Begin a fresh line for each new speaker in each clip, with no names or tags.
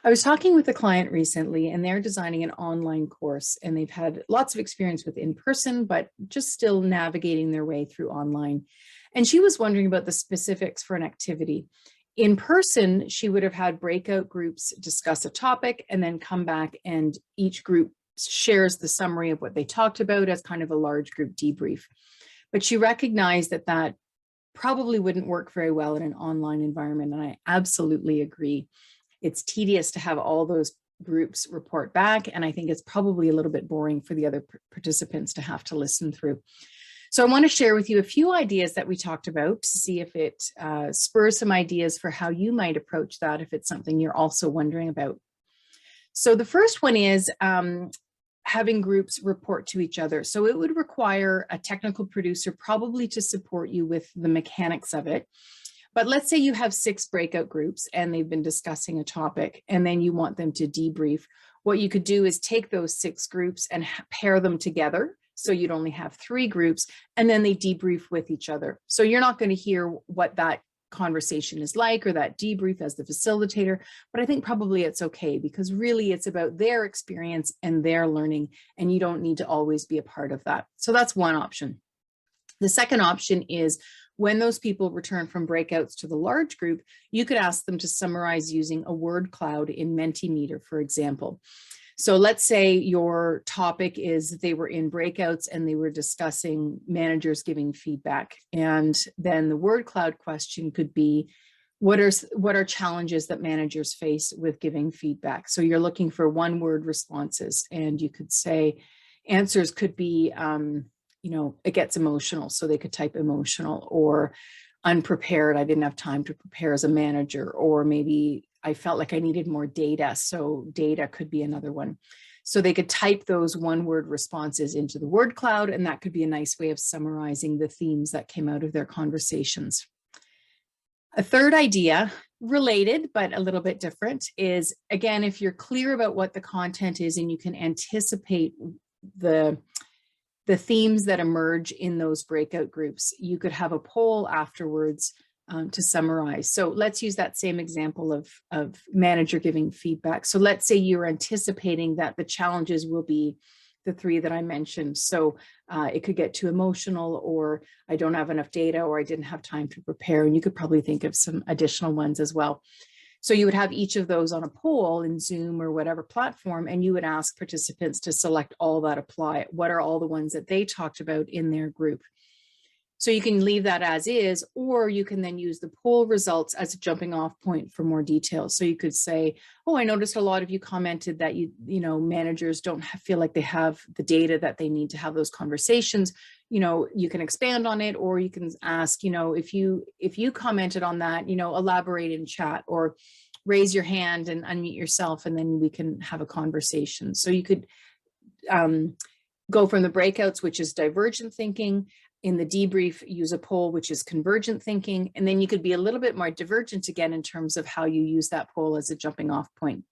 I was talking with a client recently, and they're designing an online course, and they've had lots of experience with in-person, but just still navigating their way through online. And she was wondering about the specifics for an activity. In person, she would have had breakout groups discuss a topic and then come back, and each group shares the summary of what they talked about as kind of a large group debrief. But she recognized that that probably wouldn't work very well in an online environment, and I absolutely agree. It's tedious to have all those groups report back, and I think it's probably a little bit boring for the other participants to have to listen through. So I want to share with you a few ideas that we talked about to see if it spurs some ideas for how you might approach that if it's something you're also wondering about. So the first one is having groups report to each other. So it would require a technical producer probably to support you with the mechanics of it. But let's say you have 6 breakout groups and they've been discussing a topic, and then you want them to debrief. What you could do is take those 6 groups and pair them together. So you'd only have 3 groups, and then they debrief with each other. So you're not going to hear what that conversation is like or that debrief as the facilitator, but I think probably it's okay because really it's about their experience and their learning, and you don't need to always be a part of that. So that's one option. The second option is when those people return from breakouts to the large group, you could ask them to summarize using a word cloud in Mentimeter, for example. So let's say your topic is they were in breakouts and they were discussing managers giving feedback. And then the word cloud question could be, what are challenges that managers face with giving feedback? So you're looking for one word responses, and you could say answers could be, it gets emotional. So they could type emotional, or unprepared. I didn't have time to prepare as a manager, or maybe I felt like I needed more data. So data could be another one. So they could type those one word responses into the word cloud, and that could be a nice way of summarizing the themes that came out of their conversations. A third idea, related but a little bit different, is again, if you're clear about what the content is and you can anticipate the themes that emerge in those breakout groups, you could have a poll afterwards to summarize. So let's use that same example of manager giving feedback. So let's say you're anticipating that the challenges will be the 3 that I mentioned. So it could get too emotional, or I don't have enough data, or I didn't have time to prepare. And you could probably think of some additional ones as well. So you would have each of those on a poll in Zoom or whatever platform, and you would ask participants to select all that apply. What are all the ones that they talked about in their group? So you can leave that as is, or you can then use the poll results as a jumping off point for more details. So you could say, oh, I noticed a lot of you commented that managers don't feel like they have the data that they need to have those conversations. You can expand on it, or you can ask, if you commented on that, elaborate in chat, or raise your hand and unmute yourself, and then we can have a conversation. So you could go from the breakouts, which is divergent thinking. In the debrief, use a poll, which is convergent thinking. And then you could be a little bit more divergent again in terms of how you use that poll as a jumping off point.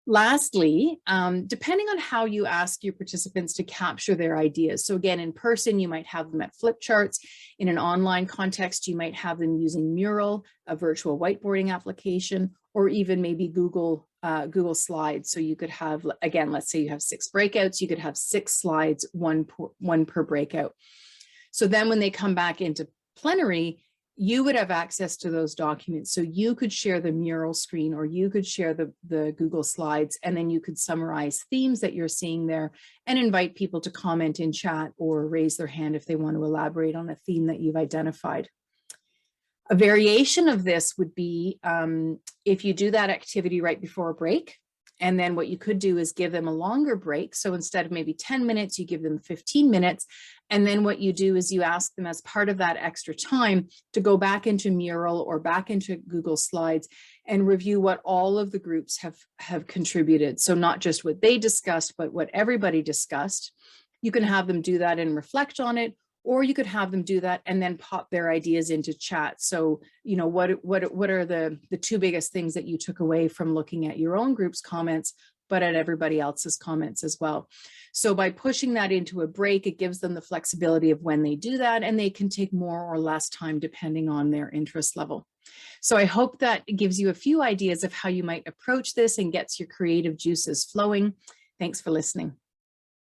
Lastly, depending on how you ask your participants to capture their ideas. So again, in person, you might have them at flip charts. In an online context, you might have them using Mural, a virtual whiteboarding application, or even maybe Google Slides. So you could have, again, let's say you have 6 breakouts, you could have 6 slides, one per breakout. So then when they come back into plenary, you would have access to those documents. So you could share the Mural screen, or you could share the Google Slides, and then you could summarize themes that you're seeing there and invite people to comment in chat or raise their hand if they want to elaborate on a theme that you've identified. A variation of this would be if you do that activity right before a break, and then what you could do is give them a longer break. So instead of maybe 10 minutes, you give them 15 minutes. And then what you do is you ask them, as part of that extra time, to go back into Mural or back into Google Slides and review what all of the groups have contributed. So not just what they discussed, but what everybody discussed. You can have them do that and reflect on it, or you could have them do that and then pop their ideas into chat. So, what are the 2 biggest things that you took away from looking at your own group's comments, but at everybody else's comments as well. So by pushing that into a break, it gives them the flexibility of when they do that, and they can take more or less time depending on their interest level. So I hope that gives you a few ideas of how you might approach this and gets your creative juices flowing. Thanks for listening.